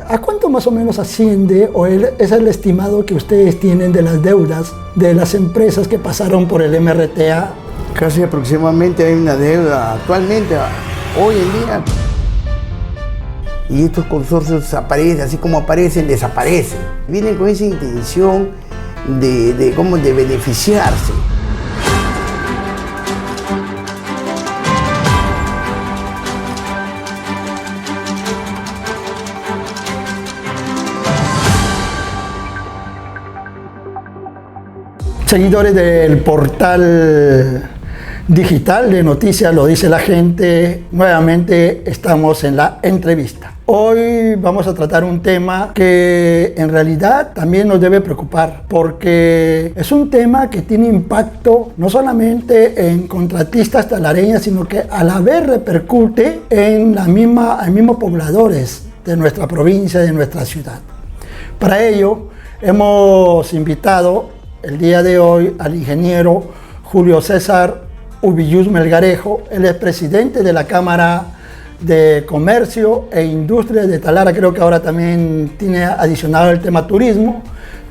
¿A cuánto más o menos asciende o es el estimado que ustedes tienen de las deudas de las empresas que pasaron por el MRTA? Casi aproximadamente hay una deuda actualmente, hoy en día. Y estos consorcios aparecen, así como aparecen, desaparecen. Vienen con esa intención de beneficiarse. Seguidores del portal digital de Noticias Lo Dice la Gente, nuevamente estamos en la entrevista. Hoy vamos a tratar un tema que en realidad también nos debe preocupar, porque es un tema que tiene impacto no solamente en contratistas talareñas, sino que a la vez repercute en los mismos pobladores de nuestra provincia, de nuestra ciudad. Para ello hemos invitado el día de hoy al ingeniero Julio César Ubilluz Melgarejo. Él es presidente de la Cámara de Comercio e Industria de Talara. Creo que ahora también tiene adicionado el tema turismo,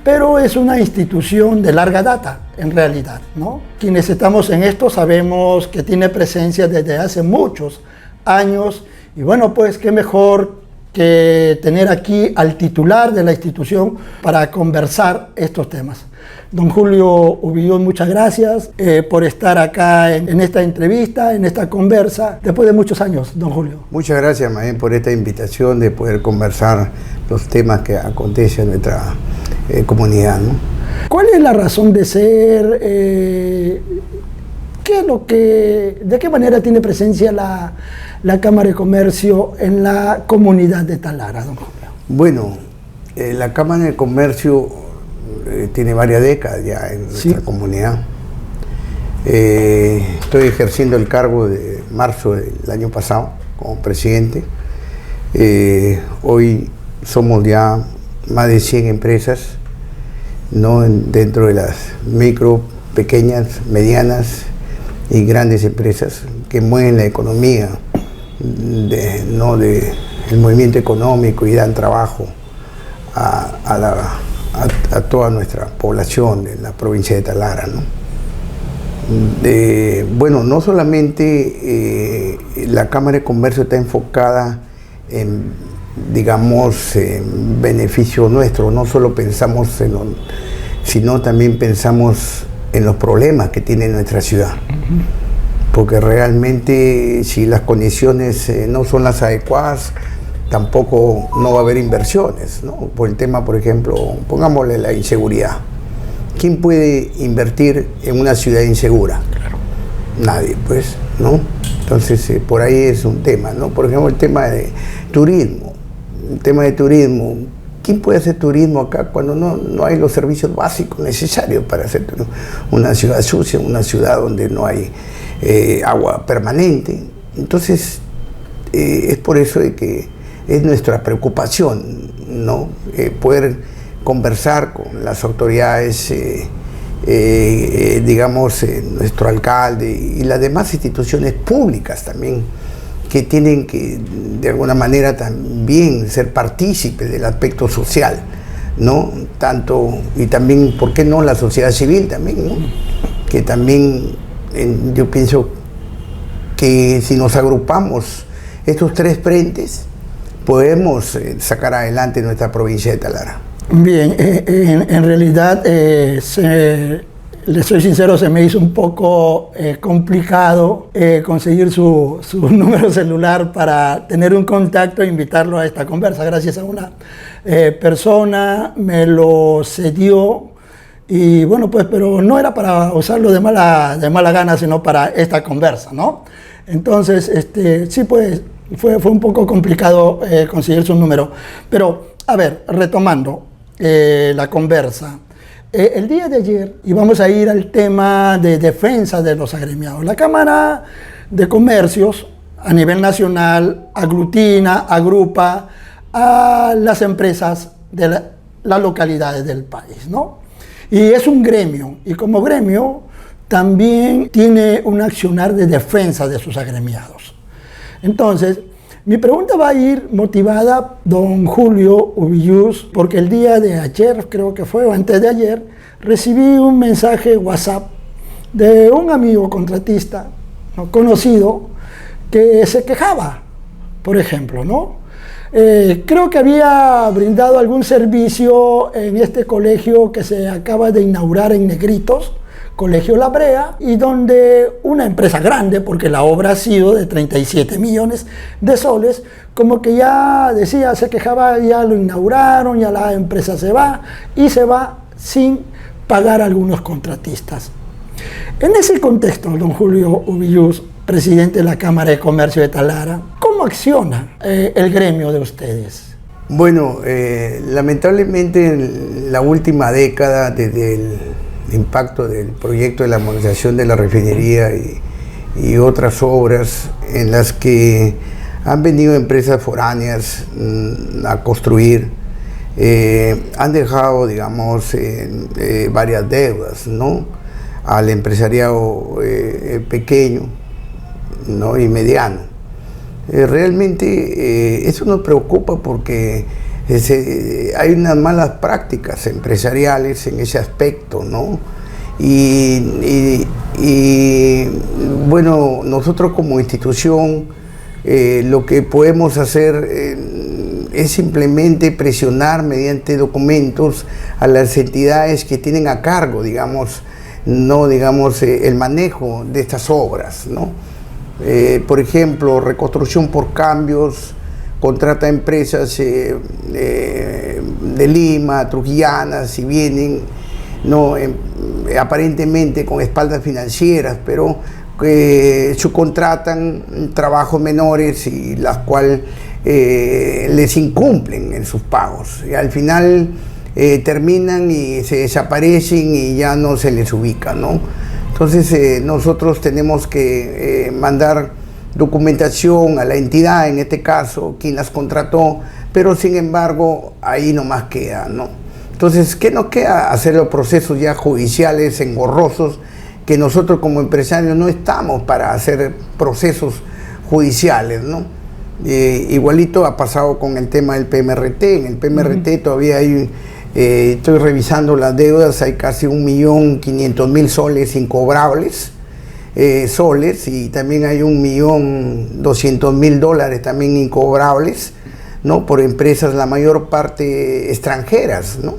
pero es una institución de larga data en realidad, ¿no? Quienes estamos en esto sabemos que tiene presencia desde hace muchos años y bueno, pues qué mejor que tener aquí al titular de la institución para conversar estos temas. Don Julio Ubilluz, muchas gracias por estar acá en esta entrevista, en esta conversa, después de muchos años, don Julio. Muchas gracias, Mayen, por esta invitación de poder conversar los temas que acontecen en nuestra comunidad, ¿no? ¿Cuál es la razón de ser? ¿De qué manera tiene presencia la Cámara de Comercio en la comunidad de Talara, don Julio? Bueno, la Cámara de Comercio tiene varias décadas ya en nuestra comunidad. Estoy ejerciendo el cargo de marzo del año pasado como presidente. Hoy somos ya más de 100 empresas, ¿no? Dentro de las micro, pequeñas, medianas y grandes empresas que mueven la economía, el movimiento económico y dan trabajo a toda nuestra población de la provincia de Talara, ¿no? Bueno, no solamente la Cámara de Comercio está enfocada en, digamos, en beneficio nuestro, no solo pensamos sino también pensamos en los problemas que tiene nuestra ciudad. Porque realmente si las condiciones no son las adecuadas, tampoco no va a haber inversiones, ¿no? Por el tema, por ejemplo, pongámosle la inseguridad. ¿Quién puede invertir en una ciudad insegura? Claro. Nadie, pues, ¿no? Entonces, por ahí es un tema, ¿no? Por ejemplo, el tema de turismo. El tema de turismo. ¿Quién puede hacer turismo acá cuando no hay los servicios básicos necesarios para hacer una ciudad sucia, una ciudad donde no hay agua permanente? Entonces, es por eso de que es nuestra preocupación, ¿no? Poder conversar con las autoridades, digamos, nuestro alcalde y las demás instituciones públicas también, que tienen que de alguna manera también ser partícipes del aspecto social, ¿no? Tanto, y también, ¿por qué no?, la sociedad civil también, ¿no? Que también yo pienso que si nos agrupamos estos tres frentes, podemos sacar adelante nuestra provincia de Talara. Bien, en realidad, le soy sincero, se me hizo un poco complicado conseguir su número celular para tener un contacto e invitarlo a esta conversa. Gracias a una persona me lo cedió y bueno, pues, pero no era para usarlo de mala gana, sino para esta conversa, ¿no? Entonces, sí, pues, fue un poco complicado conseguir su número. Pero, a ver, retomando la conversa. El día de ayer íbamos a ir al tema de defensa de los agremiados. La Cámara de Comercios a nivel nacional agrupa a las empresas de las localidades del país, ¿no? Y es un gremio, y como gremio también tiene un accionar de defensa de sus agremiados. Entonces, Mi pregunta va a ir motivada, don Julio Ubillús, porque el día de ayer, creo que fue, o antes de ayer, recibí un mensaje WhatsApp de un amigo contratista, ¿no?, conocido, que se quejaba, por ejemplo, ¿no? Creo que había brindado algún servicio en este colegio que se acaba de inaugurar en Negritos, Colegio La Brea, y donde una empresa grande, porque la obra ha sido de 37 millones de soles, como que ya decía, se quejaba, ya lo inauguraron, ya la empresa se va, y se va sin pagar a algunos contratistas. En ese contexto, don Julio Ubillús, presidente de la Cámara de Comercio de Talara, ¿cómo acciona el gremio de ustedes? Bueno, lamentablemente en la última década, desde el impacto del proyecto de la modernización de la refinería y otras obras en las que han venido empresas foráneas a construir, han dejado, digamos, varias deudas, ¿no?, al empresariado pequeño, ¿no?, y mediano. Realmente eso nos preocupa porque hay unas malas prácticas empresariales en ese aspecto, ¿no? Y bueno, nosotros como institución lo que podemos hacer es simplemente presionar mediante documentos a las entidades que tienen a cargo, digamos, el manejo de estas obras, ¿no? Por ejemplo, Reconstrucción por Cambios contrata empresas de Lima, trujillanas, y vienen, ¿no?, aparentemente con espaldas financieras, pero subcontratan trabajos menores y las cuales les incumplen en sus pagos. Y al final terminan y se desaparecen y ya no se les ubica, ¿no? Entonces nosotros tenemos que mandar documentación a la entidad, en este caso, quien las contrató, pero sin embargo ahí nomás queda, ¿no? Entonces, ¿qué nos queda? Hacer los procesos ya judiciales engorrosos, que nosotros como empresarios no estamos para hacer procesos judiciales, ¿no? Igualito ha pasado con el tema del PMRT. En el PMRT todavía hay, estoy revisando las deudas, hay casi 1.500.000 soles incobrables, y también hay 1.200.000 dólares también incobrables, ¿no?, por empresas, la mayor parte extranjeras, ¿no?,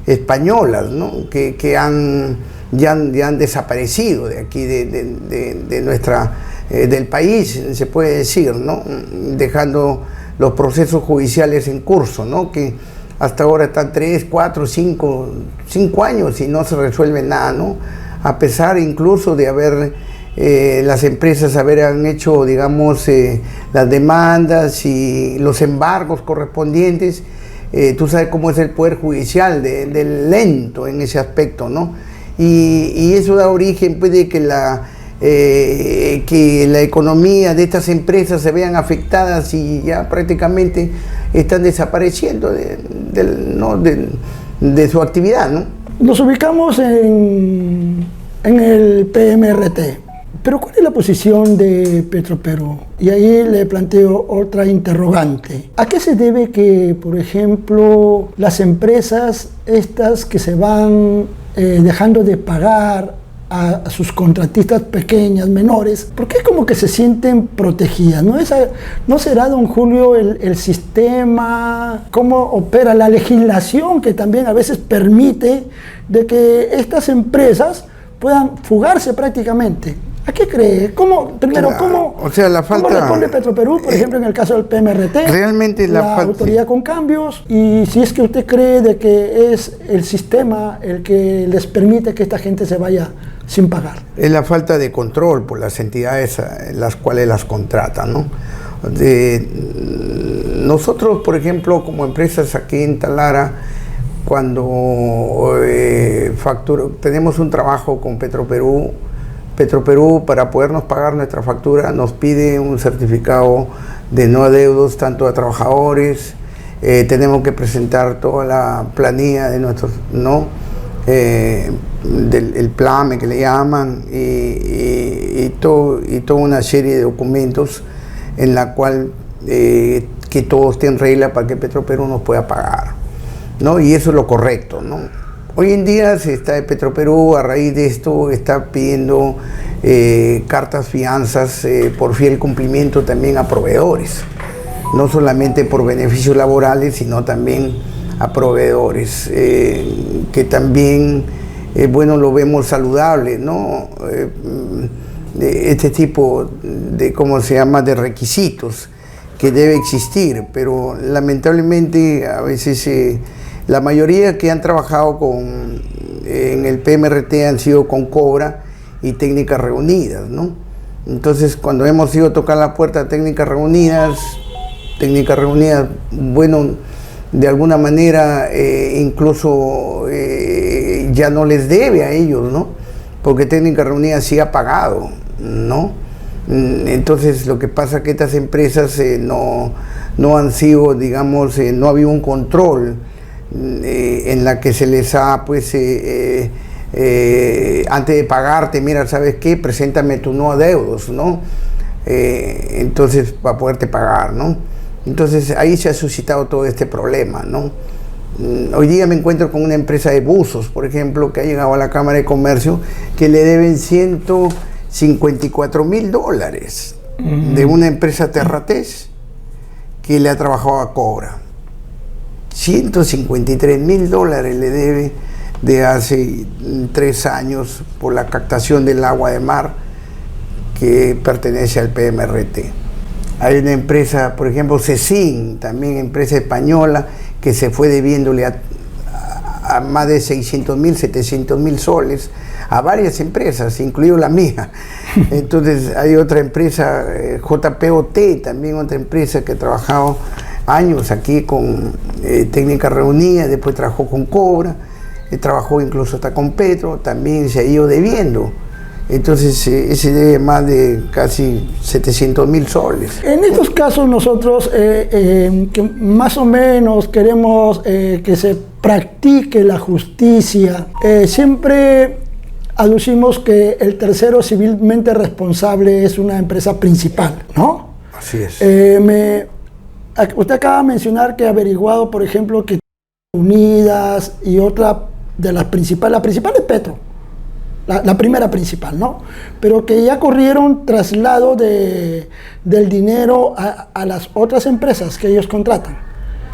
españolas, ¿no?, que ya han desaparecido de aquí, de nuestra, del país, se puede decir, ¿no?, dejando los procesos judiciales en curso, ¿no?, que hasta ahora están 3, 4, 5 años y no se resuelve nada, ¿no?, a pesar incluso de haber las empresas habrán hecho, digamos, las demandas y los embargos correspondientes. Tú sabes cómo es el Poder Judicial, de lento en ese aspecto, ¿no? Y eso da origen, pues, de que la economía de estas empresas se vean afectadas y ya prácticamente están desapareciendo de su actividad, ¿no? Nos ubicamos en el PMRT. Pero ¿cuál es la posición de Petroperú? Y ahí le planteo otra interrogante. ¿A qué se debe que, por ejemplo, las empresas estas que se van dejando de pagar a sus contratistas pequeñas, menores, ¿por qué como que se sienten protegidas? ¿No será, don Julio, el sistema, cómo opera la legislación, que también a veces permite de que estas empresas puedan fugarse prácticamente? ¿A qué cree? ¿Cómo responde Petroperú, por ejemplo, en el caso del PMRT? Realmente la autoridad con cambios, y si es que usted cree de que es el sistema el que les permite que esta gente se vaya sin pagar. Es la falta de control por las entidades las cuales las contratan, ¿no? Nosotros, por ejemplo, como empresas aquí en Talara, cuando tenemos un trabajo con Petroperú, para podernos pagar nuestra factura nos pide un certificado de no adeudos tanto a trabajadores, tenemos que presentar toda la planilla de nuestros, ¿no?, del PLAME que le llaman, y toda una serie de documentos en la cual que todo esté en regla para que Petroperú nos pueda pagar, ¿no? Y eso es lo correcto, ¿no? Hoy en día Petroperú, a raíz de esto, está pidiendo cartas fianzas por fiel cumplimiento también a proveedores, no solamente por beneficios laborales, sino también a proveedores, que también, bueno, lo vemos saludable, ¿no? Este tipo de, ¿cómo se llama?, de requisitos que debe existir, pero lamentablemente a veces la mayoría que han trabajado en el PMRT han sido con Cobra y Técnicas Reunidas, ¿no? Entonces, cuando hemos ido a tocar la puerta de Técnicas Reunidas, bueno, de alguna manera incluso ya no les debe a ellos, ¿no? Porque Técnicas Reunidas sí ha pagado, ¿no? Entonces, lo que pasa es que estas empresas no han sido, digamos, no ha habido un control en la que se les ha, pues, antes de pagarte, mira, ¿sabes qué? Preséntame tus no adeudos, ¿no? Entonces, para poderte pagar, ¿no? Entonces, ahí se ha suscitado todo este problema, ¿no? Hoy día me encuentro con una empresa de buzos, por ejemplo, que ha llegado a la Cámara de Comercio, que le deben $154,000 de una empresa Terratés que le ha trabajado a Cobra. $153,000 le debe de hace 3 años por la captación del agua de mar que pertenece al PMRT. Hay una empresa, por ejemplo, Cecin, también empresa española, que se fue debiéndole a más de 600,000, 700,000 soles a varias empresas, incluido la mía. Entonces hay otra empresa, JPOT, también otra empresa que ha trabajado años aquí con Técnicas Reunidas, después trabajó con Cobra, trabajó incluso hasta con Petro, también se ha ido debiendo. Entonces se debe más de casi 700,000 soles. En estos casos nosotros que más o menos queremos que se practique la justicia, siempre aducimos que el tercero civilmente responsable es una empresa principal, ¿no? Así es. Usted acaba de mencionar que ha averiguado, por ejemplo, que Unidas y otra de las principales, la principal es Petro, la primera principal, ¿no? Pero que ya corrieron traslado del dinero a las otras empresas que ellos contratan.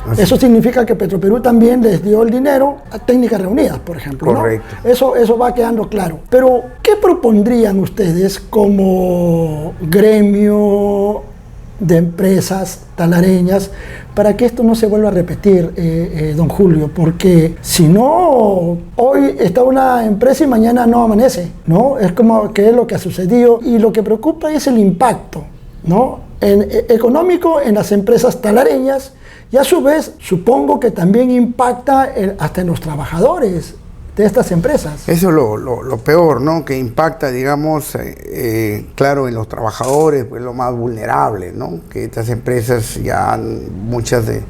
Así. Eso significa que Petroperú también les dio el dinero a Técnicas Reunidas, por ejemplo, ¿no? Correcto. Eso va quedando claro. Pero, ¿qué propondrían ustedes como gremio de empresas talareñas para que esto no se vuelva a repetir, don Julio? Porque si no, hoy está una empresa y mañana no amanece, ¿no? Es como que es lo que ha sucedido, y lo que preocupa es el impacto, ¿no? Económico en las empresas talareñas, y a su vez supongo que también impacta hasta en los trabajadores de estas empresas. Eso es lo peor, ¿no? Que impacta, digamos, claro, en los trabajadores, pues lo más vulnerable, ¿no? Que estas empresas, ya muchas de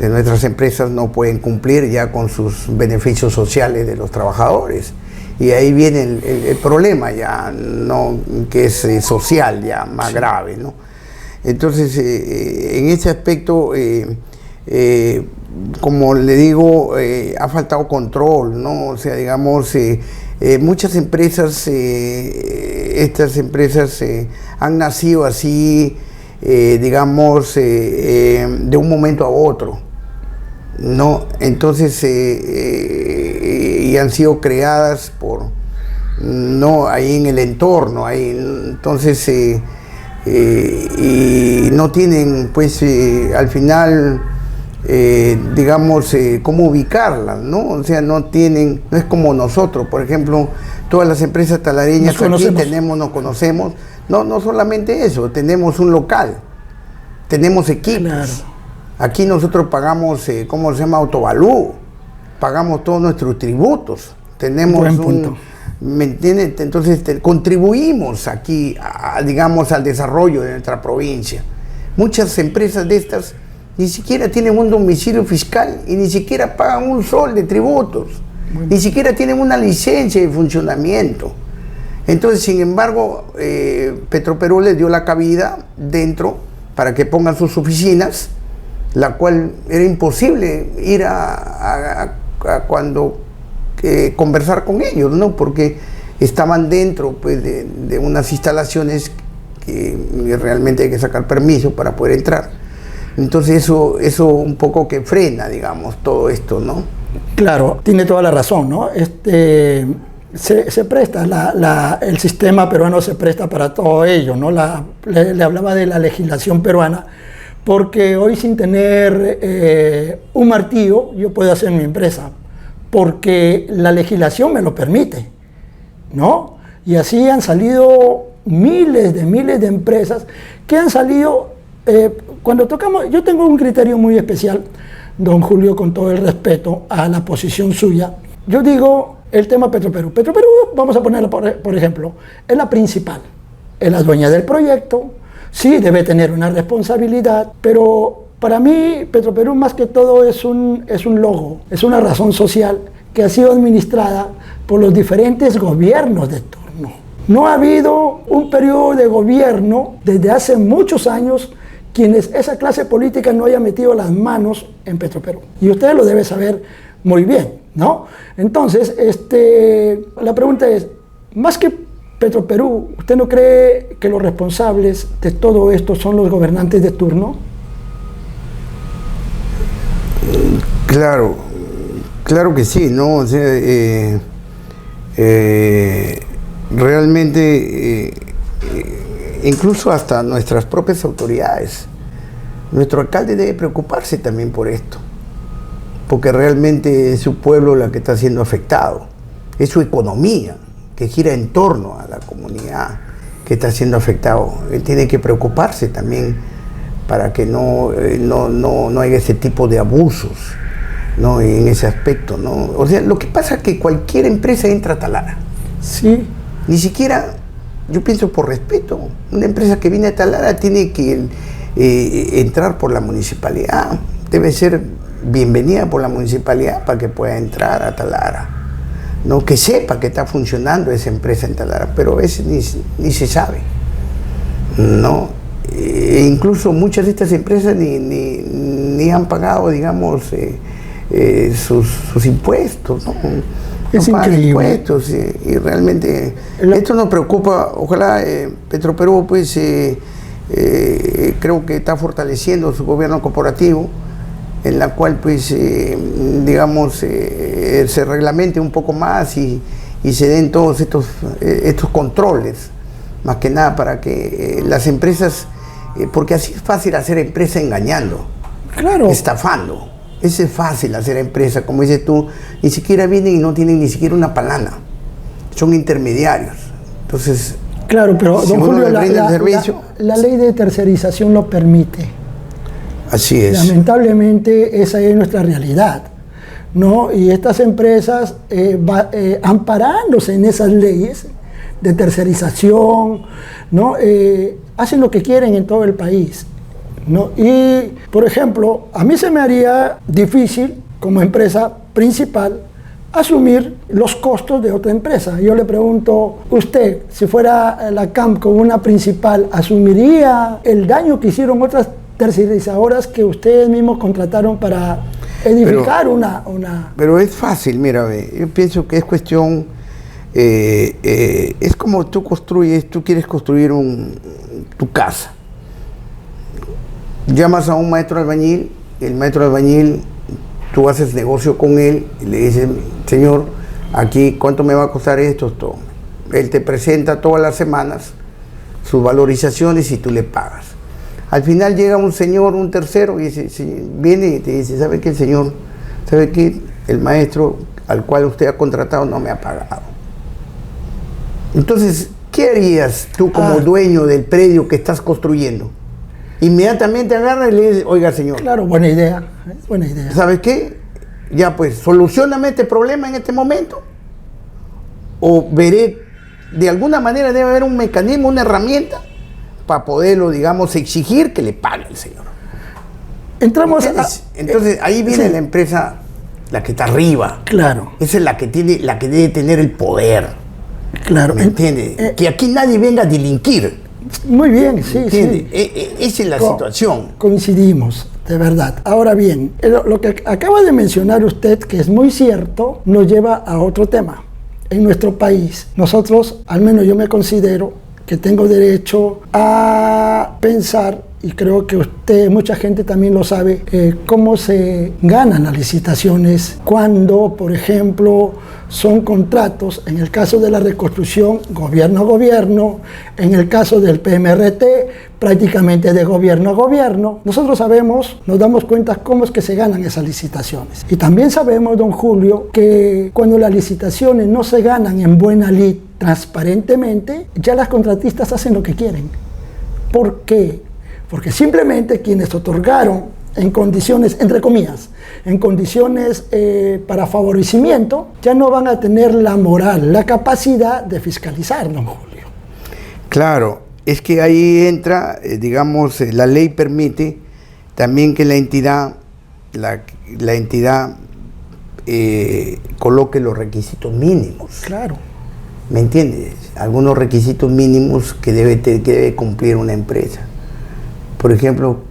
nuestras empresas no pueden cumplir ya con sus beneficios sociales de los trabajadores. Y ahí viene el problema ya, ¿no? Que es social, ya más sí, grave, ¿no? Entonces, en ese aspecto, como le digo, ha faltado control, ¿no? O sea, digamos, muchas empresas, estas empresas han nacido así, digamos, de un momento a otro, ¿no? Entonces, y han sido creadas no, ahí en el entorno, ahí, entonces, y no tienen, pues, al final, digamos, cómo ubicarlas, ¿no? O sea, no es como nosotros, por ejemplo, todas las empresas talareñas que aquí nos conocemos, no solamente eso, tenemos un local, tenemos equipos, claro. Aquí nosotros pagamos, ¿cómo se llama?, autovalú, pagamos todos nuestros tributos, tenemos ¿me entiendes? Entonces contribuimos aquí, digamos, al desarrollo de nuestra provincia. Muchas empresas de estas ni siquiera tienen un domicilio fiscal y ni siquiera pagan un sol de tributos, ni siquiera tienen una licencia de funcionamiento. Entonces, sin embargo, Petroperú les dio la cabida dentro para que pongan sus oficinas, la cual era imposible ir a cuando conversar con ellos, ¿no? Porque estaban dentro, pues, de unas instalaciones que realmente hay que sacar permiso para poder entrar. Entonces eso un poco que frena, digamos, todo esto, ¿no? Claro, tiene toda la razón, ¿no? Se presta, el sistema peruano se presta para todo ello, ¿no? Le hablaba de la legislación peruana, porque hoy sin tener un martillo yo puedo hacer mi empresa, porque la legislación me lo permite, ¿no? Y así han salido miles de empresas que han salido, cuando tocamos, yo tengo un criterio muy especial, don Julio, con todo el respeto a la posición suya. Yo digo, el tema Petroperú. Petroperú, vamos a ponerlo por ejemplo, es la principal, es la dueña del proyecto, sí debe tener una responsabilidad, pero para mí Petroperú más que todo es un logo, es una razón social que ha sido administrada por los diferentes gobiernos de turno. No ha habido un periodo de gobierno desde hace muchos años quienes esa clase política no haya metido las manos en Petroperú. Y usted lo debe saber muy bien, ¿no? Entonces, la pregunta es, más que Petroperú, ¿usted no cree que los responsables de todo esto son los gobernantes de turno? Claro, claro que sí, ¿no? O sea, realmente, incluso hasta nuestras propias autoridades, nuestro alcalde debe preocuparse también por esto, porque realmente es su pueblo la que está siendo afectado, es su economía que gira en torno a la comunidad que está siendo afectado. Él tiene que preocuparse también para que no haya ese tipo de abusos, ¿no? En ese aspecto, ¿no? O sea, lo que pasa es que cualquier empresa entra a Talara. Sí. Ni siquiera, yo pienso por respeto, una empresa que viene a Talara tiene que entrar por la municipalidad, debe ser bienvenida por la municipalidad para que pueda entrar a Talara, ¿no? Que sepa que está funcionando esa empresa en Talara, pero a veces ni se sabe, ¿no? Incluso muchas de estas empresas ni han pagado, digamos, sus impuestos, ¿no? Es increíble. Impuestos, y realmente esto nos preocupa. Ojalá Petroperú, pues, creo que está fortaleciendo su gobierno corporativo, en la cual, pues, digamos, se reglamente un poco más y se den todos estos controles, más que nada para que las empresas, porque así es fácil hacer empresa engañando, claro, estafando. Es fácil hacer empresa, como dices tú, ni siquiera vienen y no tienen ni siquiera una palana, son intermediarios. Entonces, claro, pero si don Julio, la ley de tercerización lo permite. Así es. Lamentablemente esa es nuestra realidad, ¿no? Y estas empresas, amparándose en esas leyes de tercerización, ¿no? Hacen lo que quieren en todo el país, ¿no? Y, por ejemplo, a mí se me haría difícil, como empresa principal, asumir los costos de otra empresa. Yo le pregunto, usted, si fuera la Camco una principal, ¿asumiría el daño que hicieron otras tercerizadoras que ustedes mismos contrataron para edificar una...? Pero es fácil, mira, yo pienso que es cuestión, es como tú quieres construir tu casa. Llamas a un maestro albañil, el maestro albañil, tú haces negocio con él y le dices, señor, aquí, ¿cuánto me va a costar esto? Todo. Él te presenta todas las semanas sus valorizaciones y tú le pagas. Al final llega un señor, un tercero, y viene y te dice, ¿sabe qué, el señor? ¿Sabe qué? El maestro al cual usted ha contratado no me ha pagado. Entonces, ¿qué harías tú como dueño del predio que estás construyendo? Inmediatamente agarra y le dice, oiga, señor. Claro, buena idea, buena idea. ¿Sabes qué? Ya pues, solucioname este problema en este momento. O veré, de alguna manera debe haber un mecanismo, una herramienta, para poderlo, digamos, exigir que le pague el señor. Entonces, ahí viene la empresa, la que está arriba. Claro. Esa es la que debe tener el poder. Claro. ¿Me entiendes? Que aquí nadie venga a delinquir. Muy bien, sí, ¿Entiende? sí. Esa es la situación. Coincidimos, de verdad. Ahora bien, lo que acaba de mencionar usted, que es muy cierto, nos lleva a otro tema. En nuestro país, nosotros, al menos yo me considero que tengo derecho a pensar, y creo que usted, mucha gente también lo sabe, cómo se ganan las licitaciones cuando, por ejemplo, son contratos, en el caso de la reconstrucción, gobierno a gobierno, en el caso del PMRT, prácticamente de gobierno a gobierno. Nosotros sabemos, nos damos cuenta cómo es que se ganan esas licitaciones. Y también sabemos, don Julio, que cuando las licitaciones no se ganan en buena lid, transparentemente, ya las contratistas hacen lo que quieren. ¿Por qué? Porque simplemente quienes otorgaron en condiciones, entre comillas, en condiciones para favorecimiento, ya no van a tener la moral, la capacidad de fiscalizar, don Julio. Claro, es que ahí entra, digamos, la ley permite también que la entidad coloque los requisitos mínimos. Claro. ¿Me entiendes? Algunos requisitos mínimos que debe cumplir una empresa. Por ejemplo,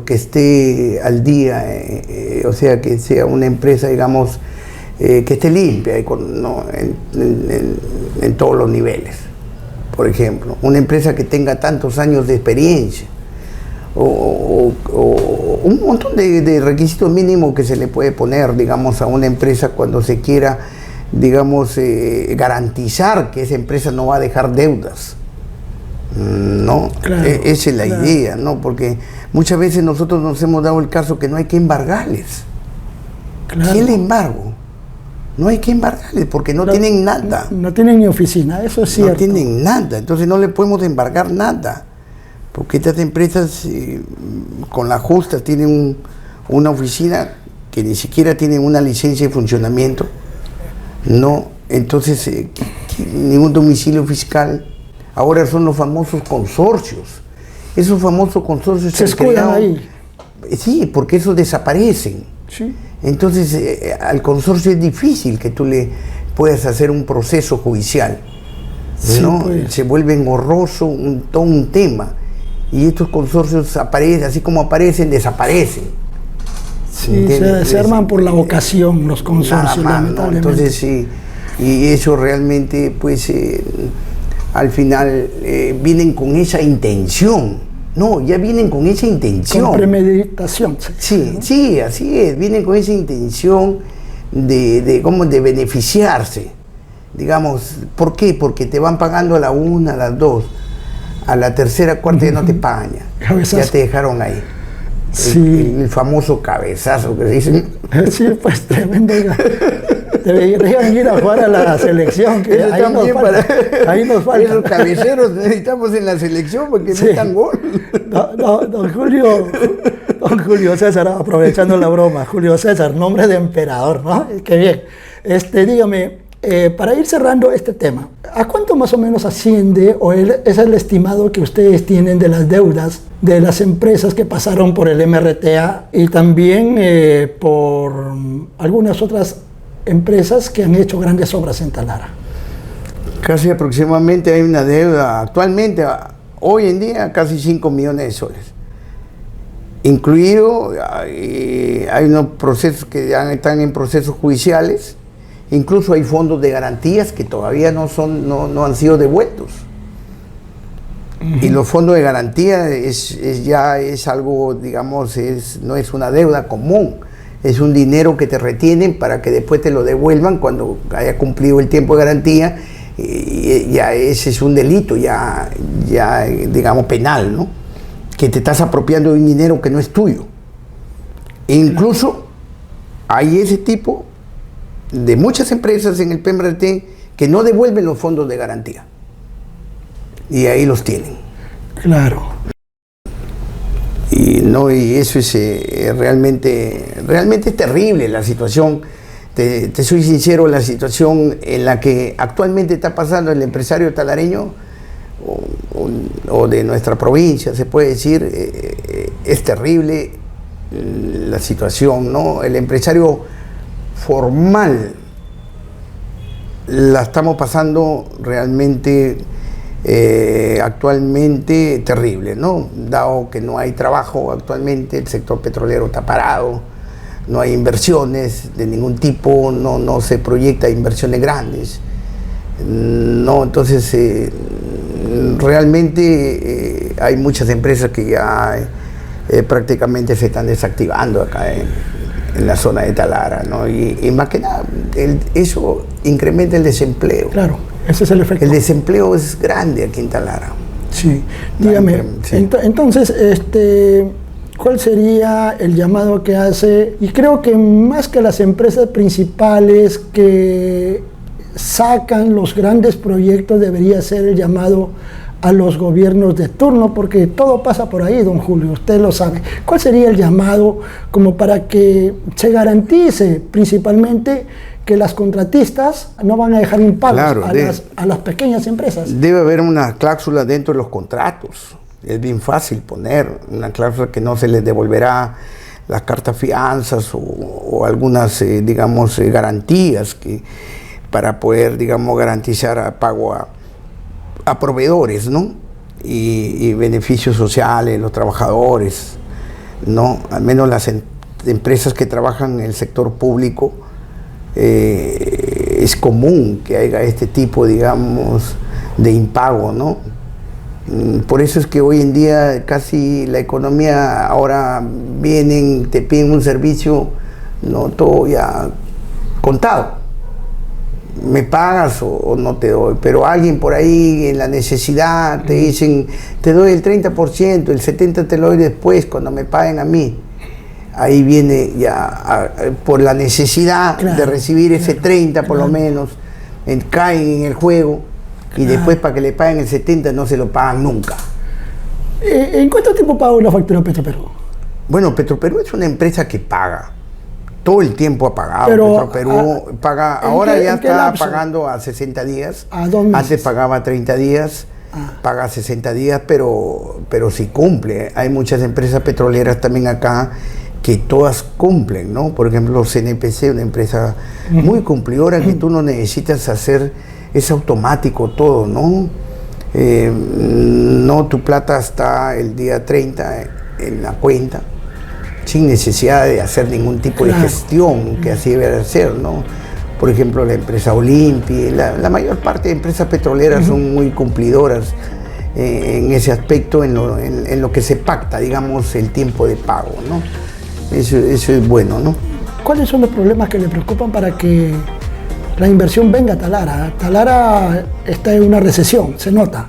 que esté al día, o sea, que sea una empresa, digamos, que esté limpia en todos los niveles. Por ejemplo, una empresa que tenga tantos años de experiencia, o un montón de requisitos mínimos que se le puede poner, digamos, a una empresa cuando se quiera, digamos, garantizar que esa empresa no va a dejar deudas. No, claro, esa es la idea, ¿no? Porque muchas veces nosotros nos hemos dado el caso que no hay que embargarles. Claro. ¿Quién le embargo? No hay que embargarles porque no tienen nada. No tienen ni oficina, eso es cierto. No tienen nada, entonces no le podemos embargar nada. Porque estas empresas con la justa tienen una oficina que ni siquiera tienen una licencia de funcionamiento. No, entonces ningún domicilio fiscal. Ahora son los famosos consorcios. Esos famosos consorcios se escudan ahí. Sí, porque esos desaparecen. Sí. Entonces, al consorcio es difícil que tú le puedas hacer un proceso judicial. Sí, ¿no? Pues. Se vuelve engorroso todo un tema. Y estos consorcios aparecen, así como aparecen, desaparecen. Sí, se arman por la ocasión los consorcios, lamentablemente. Entonces, sí, y eso realmente, pues, al final vienen con esa intención. No, ya vienen con esa intención. Con premeditación. Sí, sí, así es. Vienen con esa intención de beneficiarse. Digamos, ¿por qué? Porque te van pagando a la 1, a las 2. A la tercera, cuarta ya no te pagan. Ya te dejaron ahí. Sí. El famoso cabezazo que dicen. Sí, pues tremendo. Deberían ir a jugar a la selección, que ahí nos falta. Esos cabeceros necesitamos en la selección porque sí. Metan gol. Don Julio César, aprovechando la broma, Julio César, nombre de emperador, ¿no? Qué bien. Dígame, para ir cerrando este tema, ¿a cuánto más o menos asciende o es el estimado que ustedes tienen de las deudas de las empresas que pasaron por el MRTA y también por algunas otras empresas que han hecho grandes obras en Talara? Casi aproximadamente hay una deuda actualmente, hoy en día, casi 5 millones de soles. Incluido, hay unos procesos que ya están en procesos judiciales, incluso hay fondos de garantías que todavía no han sido devueltos. Y los fondos de garantía ya es algo, digamos, no es una deuda común. Es un dinero que te retienen para que después te lo devuelvan cuando haya cumplido el tiempo de garantía. Ya ese es un delito, ya digamos penal, ¿no? Que te estás apropiando de un dinero que no es tuyo. E incluso hay ese tipo de muchas empresas en el PMRT que no devuelven los fondos de garantía. Y ahí los tienen. Claro. Y eso es realmente es terrible la situación. Te soy sincero, la situación en la que actualmente está pasando el empresario talareño o de nuestra provincia, se puede decir, es terrible la situación, ¿no? El empresario formal la estamos pasando realmente actualmente terrible, ¿no? Dado que no hay trabajo actualmente, el sector petrolero está parado, no hay inversiones de ningún tipo, no se proyecta inversiones grandes, no, entonces realmente hay muchas empresas que ya prácticamente se están desactivando acá en la zona de Talara, ¿no? Y más que nada, eso incrementa el desempleo. Claro, ese es el efecto. El desempleo es grande aquí en Talara. Sí, dígame, Sí. Entonces, ¿cuál sería el llamado que hace? Y creo que más que las empresas principales que sacan los grandes proyectos, debería ser el llamado a los gobiernos de turno, porque todo pasa por ahí, don Julio, usted lo sabe. ¿Cuál sería el llamado como para que se garantice principalmente que las contratistas no van a dejar impagos a las pequeñas empresas? Debe haber una cláusula dentro de los contratos. Es bien fácil poner una cláusula que no se les devolverá las cartas fianzas o algunas, digamos, garantías para poder, digamos, garantizar pago a proveedores, ¿no? Y beneficios sociales, los trabajadores, ¿no? Al menos las empresas que trabajan en el sector público, es común que haya este tipo, digamos, de impago, ¿no? Por eso es que hoy en día casi la economía, ahora vienen, te piden un servicio, no todo ya contado. Me pagas o no te doy, pero alguien por ahí en la necesidad te dicen, te doy el 30%, el 70% te lo doy después cuando me paguen a mí. Ahí viene ya por la necesidad de recibir ese 30 por lo menos, caen en el juego y después para que le paguen el 70 no se lo pagan nunca. ¿En cuánto tiempo pagó la factura Petroperú? Bueno, Petroperú es una empresa que paga. Todo el tiempo ha pagado. Pero, Petroperú paga, ahora ya está pagando a 60 días. A 2 meses. Antes pagaba 30 días, paga 60 días, pero sí cumple. Hay muchas empresas petroleras también acá que todas cumplen, ¿no? Por ejemplo, CNPC, una empresa muy cumplidora que tú no necesitas hacer, es automático todo, ¿no? No, tu plata está el día 30 en la cuenta, sin necesidad de hacer ningún tipo de gestión que así debe de ser, ¿no? Por ejemplo, la empresa Olimpi, la mayor parte de empresas petroleras son muy cumplidoras en ese aspecto, en lo que se pacta, digamos, el tiempo de pago, ¿no? Eso es bueno, ¿no? ¿Cuáles son los problemas que le preocupan para que la inversión venga a Talara? Talara está en una recesión, se nota.